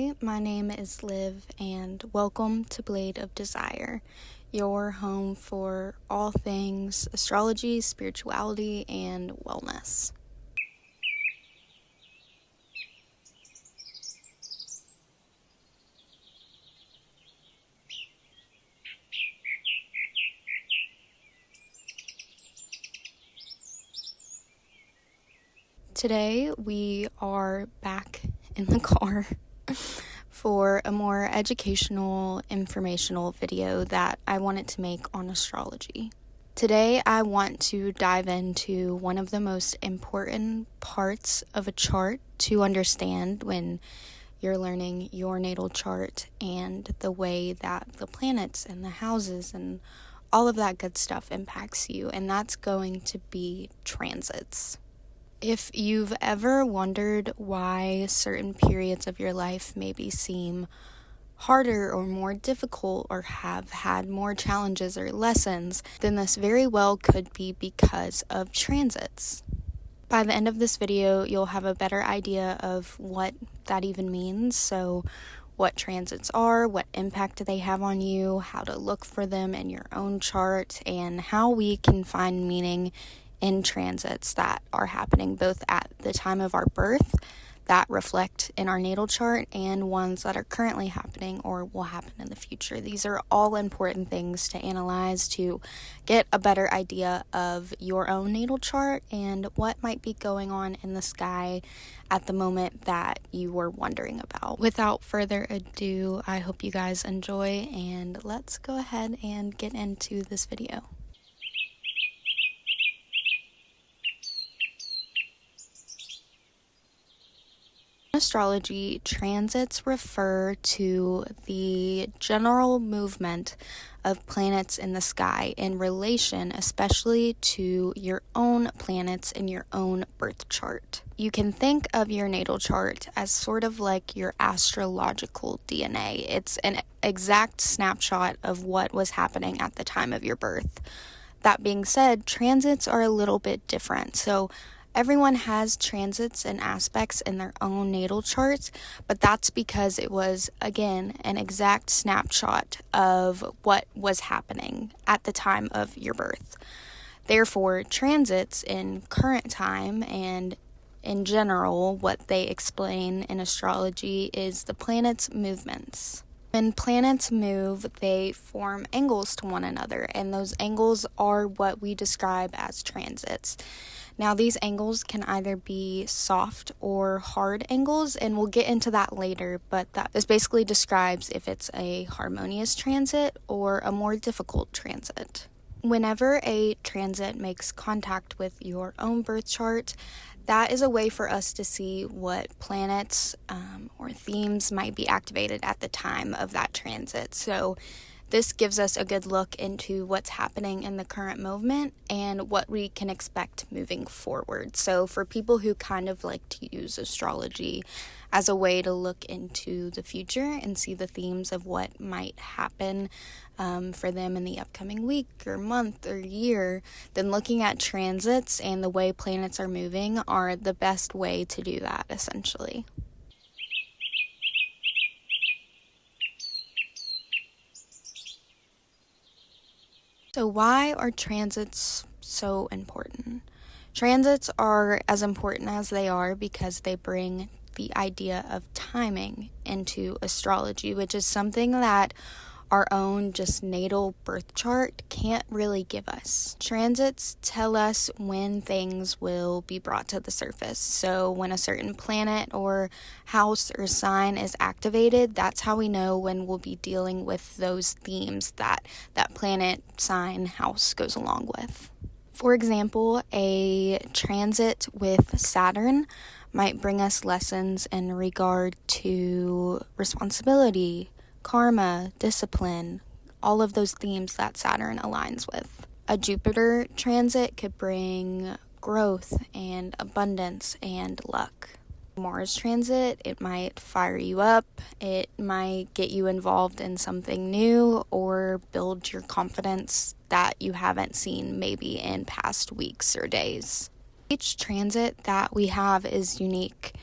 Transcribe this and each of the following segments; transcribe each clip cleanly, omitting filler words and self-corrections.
Hi, my name is Liv, and welcome to Blade of Desire, your home for all things astrology, spirituality, and wellness. Today, we are back in the car for a more educational, informational video that I wanted to make on astrology. Today, I want to dive into one of the most important parts of a chart to understand when you're learning your natal chart and the way that the planets and the houses and all of that good stuff impacts you, and that's going to be transits. If you've ever wondered why certain periods of your life maybe seem harder or more difficult or have had more challenges or lessons, then this very well could be because of transits. By the end of this video, you'll have a better idea of what that even means. So, what transits are, what impact they have on you, how to look for them in your own chart, and how we can find meaning in transits that are happening both at the time of our birth that reflect in our natal chart and ones that are currently happening or will happen in the future. These are all important things to analyze to get a better idea of your own natal chart and what might be going on in the sky at the moment that you were wondering about. Without further ado, I hope you guys enjoy, and let's go ahead and get into this video. Astrology, transits refer to the general movement of planets in the sky in relation especially to your own planets in your own birth chart. You can think of your natal chart as sort of like your astrological DNA. It's an exact snapshot of what was happening at the time of your birth. That being said, transits are a little bit different. So everyone has transits and aspects in their own natal charts, but that's because it was, again, an exact snapshot of what was happening at the time of your birth. Therefore, transits in current time and in general, what they explain in astrology is the planets' movements. When planets move, they form angles to one another, and those angles are what we describe as transits. Now, these angles can either be soft or hard angles, and we'll get into that later, but this basically describes if it's a harmonious transit or a more difficult transit. Whenever a transit makes contact with your own birth chart, that is a way for us to see what planets or themes might be activated at the time of that transit. So this gives us a good look into what's happening in the current moment and what we can expect moving forward. So for people who kind of like to use astrology as a way to look into the future and see the themes of what might happen for them in the upcoming week or month or year, then looking at transits and the way planets are moving are the best way to do that, essentially. So why are transits so important? Transits are as important as they are because they bring the idea of timing into astrology, which is something that our own just natal birth chart can't really give us. Transits tell us when things will be brought to the surface. So when a certain planet or house or sign is activated, that's how we know when we'll be dealing with those themes that planet, sign, house goes along with. For example, a transit with Saturn might bring us lessons in regard to responsibility, karma, discipline, all of those themes that Saturn aligns with. A Jupiter transit could bring growth and abundance and luck. Mars transit, it might fire you up, it might get you involved in something new or build your confidence that you haven't seen maybe in past weeks or days. Each transit that we have is unique,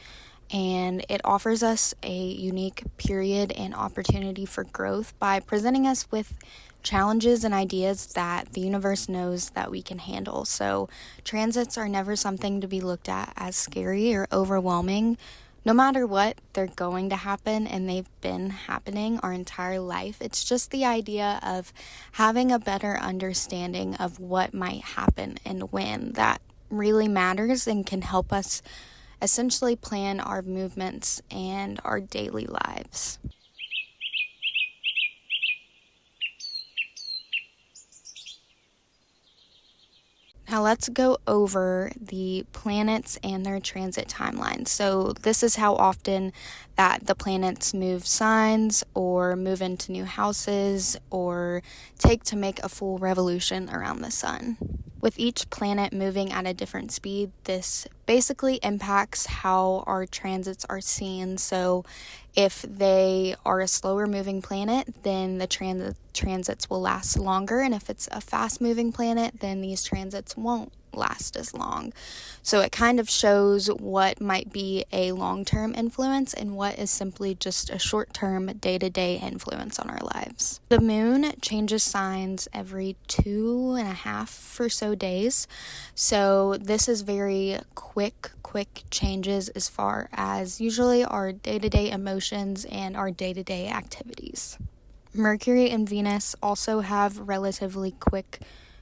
and it offers us a unique period and opportunity for growth by presenting us with challenges and ideas that the universe knows that we can handle. So transits are never something to be looked at as scary or overwhelming. No matter what, they're going to happen, and they've been happening our entire life. It's just the idea of having a better understanding of what might happen and when that really matters and can help us essentially plan our movements and our daily lives. Now let's go over the planets and their transit timelines. So this is how often that the planets move signs or move into new houses or take to make a full revolution around the sun. With each planet moving at a different speed, this basically impacts how our transits are seen. So if they are a slower moving planet, then the transits will last longer. And if it's a fast moving planet, then these transits won't last as long. So it kind of shows what might be a long-term influence and what is simply just a short-term day-to-day influence on our lives. The moon changes signs every 2.5 or so days. So this is very quick changes as far as usually our day-to-day emotions and our day-to-day activities. Mercury and Venus also have relatively quick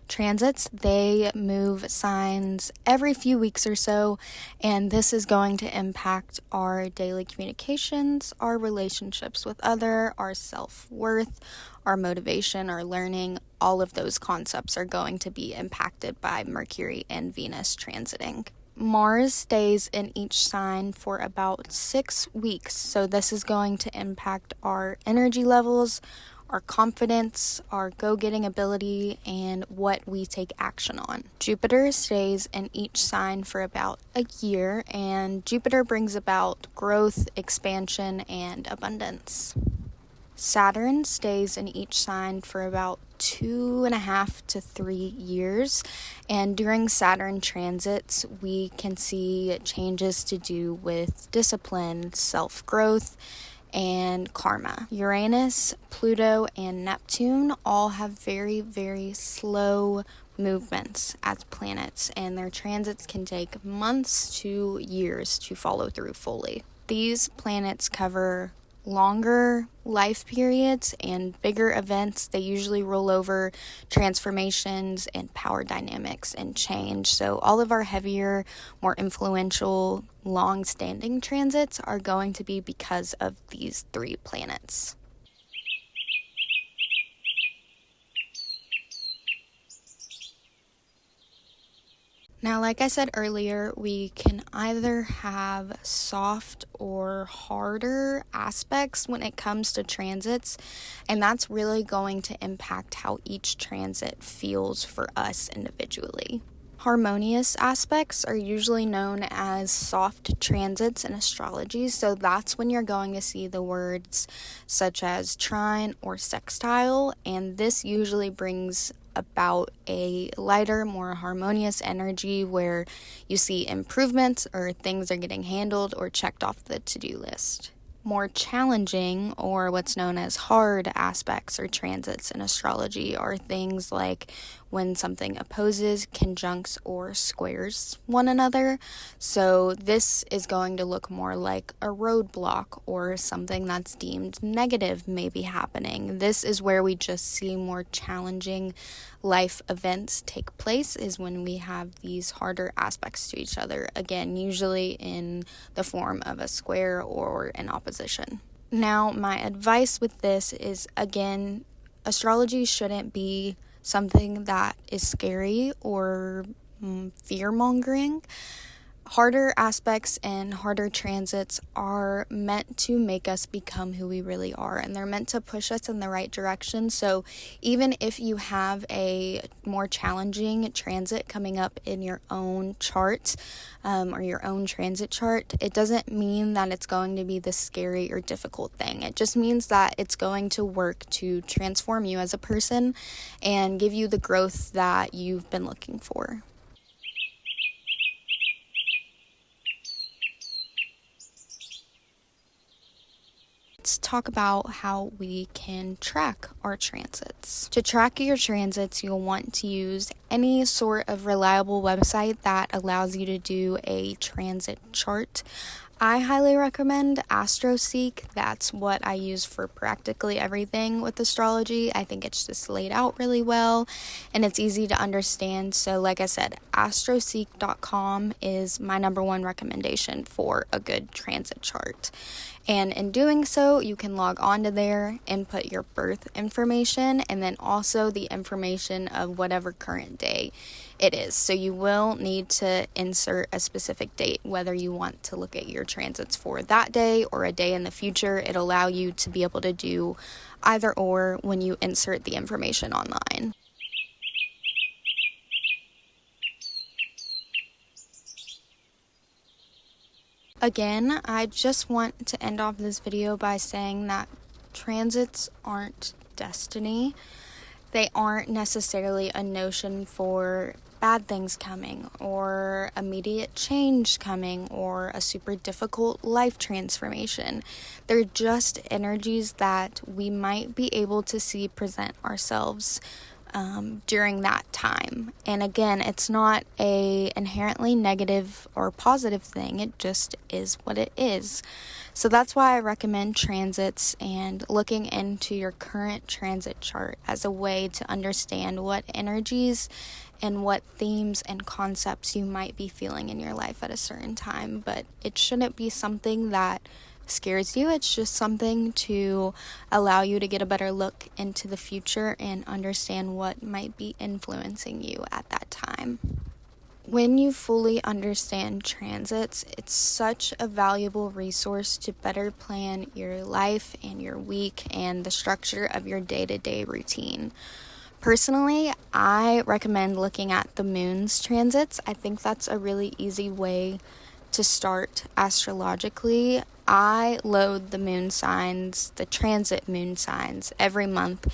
transits. They move signs every few weeks or so, and this is going to impact our daily communications, our relationships with others, our self-worth, our motivation, our learning. All of those concepts are going to be impacted by Mercury and Venus transiting. Mars stays in each sign for about 6 weeks, so this is going to impact our energy levels, our confidence, our go-getting ability, and what we take action on. Jupiter stays in each sign for about a year, and Jupiter brings about growth, expansion, and abundance. Saturn stays in each sign for about 2.5 to 3 years, and during Saturn transits, we can see changes to do with discipline, self-growth, and karma. Uranus, Pluto, and Neptune all have very, very slow movements as planets, and their transits can take months to years to follow through fully. These planets cover longer life periods and bigger events. They usually roll over transformations and power dynamics and change. So all of our heavier, more influential, long-standing transits are going to be because of these 3 planets. Now, like I said earlier, we can either have soft or harder aspects when it comes to transits, and that's really going to impact how each transit feels for us individually. Harmonious aspects are usually known as soft transits in astrology, so that's when you're going to see the words such as trine or sextile, and this usually brings about a lighter, more harmonious energy where you see improvements or things are getting handled or checked off the to-do list. More challenging, or what's known as hard aspects or transits in astrology, are things like when something opposes, conjuncts, or squares one another. So this is going to look more like a roadblock or something that's deemed negative may be happening. This is where we just see more challenging life events take place, is when we have these harder aspects to each other, again, usually in the form of a square or an opposition. Now, my advice with this is, again, astrology shouldn't be something that is scary or fear-mongering. Harder aspects and harder transits are meant to make us become who we really are, and they're meant to push us in the right direction. So even if you have a more challenging transit coming up in your own chart or your own transit chart, it doesn't mean that it's going to be the scary or difficult thing. It just means that it's going to work to transform you as a person and give you the growth that you've been looking for. Let's talk about how we can track our transits. To track your transits, you'll want to use any sort of reliable website that allows you to do a transit chart. I highly recommend Astroseek. That's what I use for practically everything with astrology. I think it's just laid out really well and it's easy to understand. So like I said, astroseek.com is my number one recommendation for a good transit chart. And in doing so, you can log onto there, input your birth information, and then also the information of whatever current day it is. So you will need to insert a specific date, whether you want to look at your transits for that day or a day in the future. It'll allow you to be able to do either or when you insert the information online. Again, I just want to end off this video by saying that transits aren't destiny. They aren't necessarily a notion for bad things coming or immediate change coming or a super difficult life transformation. They're just energies that we might be able to see present ourselves during that time. And again, it's not a inherently negative or positive thing. It just is what it is. So that's why I recommend transits and looking into your current transit chart as a way to understand what energies and what themes and concepts you might be feeling in your life at a certain time. But it shouldn't be something that scares you. It's just something to allow you to get a better look into the future and understand what might be influencing you at that time. When you fully understand transits, it's such a valuable resource to better plan your life and your week and the structure of your day-to-day routine. Personally, I recommend looking at the moon's transits. I think that's a really easy way to start astrologically. I load the moon signs, the transit moon signs, every month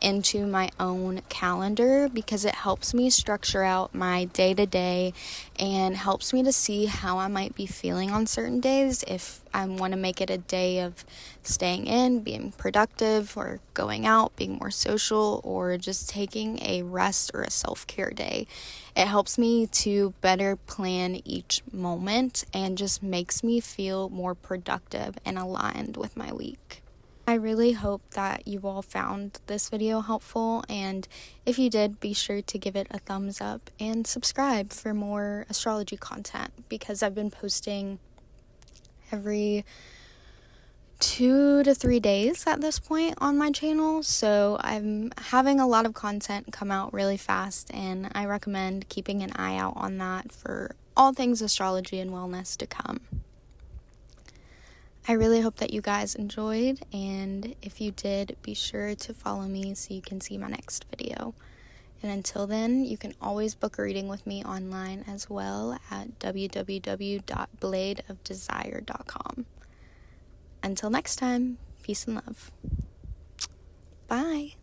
into my own calendar because it helps me structure out my day-to-day and helps me to see how I might be feeling on certain days. If I want to make it a day of staying in, being productive, or going out, being more social, or just taking a rest or a self-care day. It helps me to better plan each moment and just makes me feel more productive and aligned with my week. I really hope that you all found this video helpful, and if you did, be sure to give it a thumbs up and subscribe for more astrology content because I've been posting every 2 to 3 days at this point on my channel, so I'm having a lot of content come out really fast, and I recommend keeping an eye out on that for all things astrology and wellness to come. I really hope that you guys enjoyed, and if you did, be sure to follow me so you can see my next video. And until then, you can always book a reading with me online as well at www.bladeofdesire.com. Until next time, peace and love. Bye.